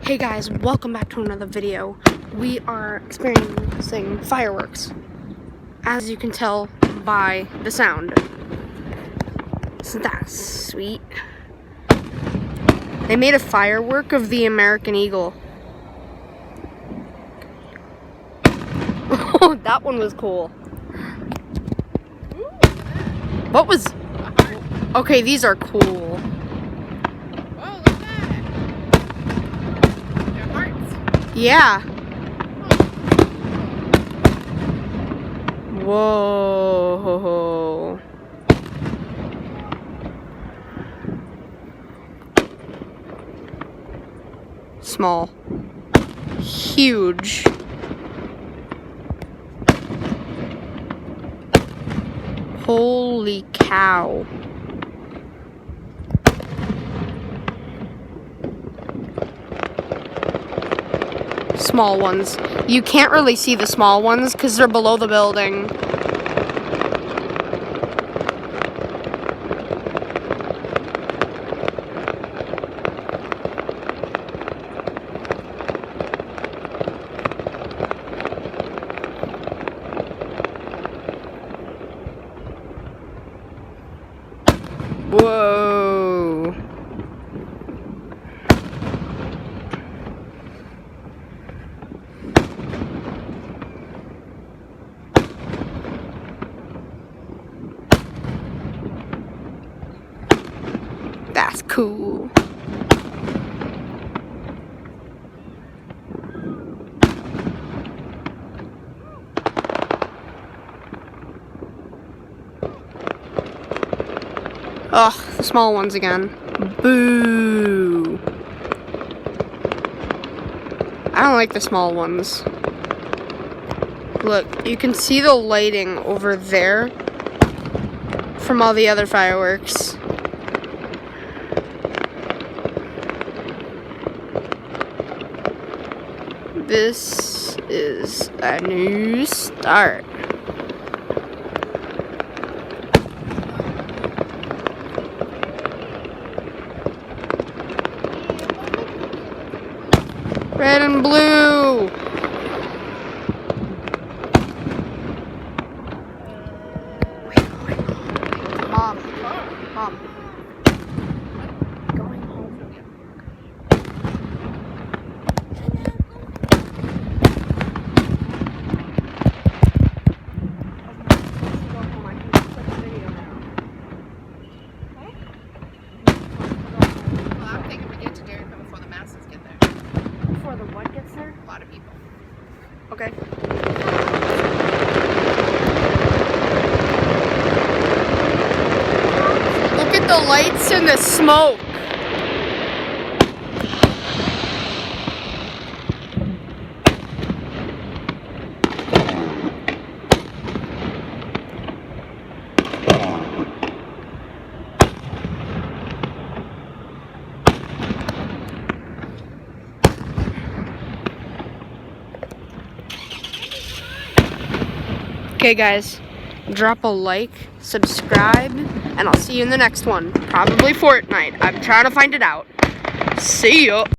Hey guys, welcome back to another video. We are experiencing fireworks, as you can tell by the sound. Isn't that sweet? They made a firework of the American Eagle. Oh, that one was cool. What was... Okay, these are cool. Yeah. Whoa. Small. Huge. Holy cow. Small ones. You can't really see the small ones because they're below the building. Whoa. That's cool. Ugh, the small ones again. Boo. I don't like the small ones. Look, you can see the lighting over there from all the other fireworks. This is a new start. Red and blue. Mom. Going home. Before the what gets there? A lot of people. Okay. Look at the lights and the smoke. Okay guys, drop a like, subscribe, and I'll see you in the next one. Probably Fortnite. I'm trying to find it out. See ya.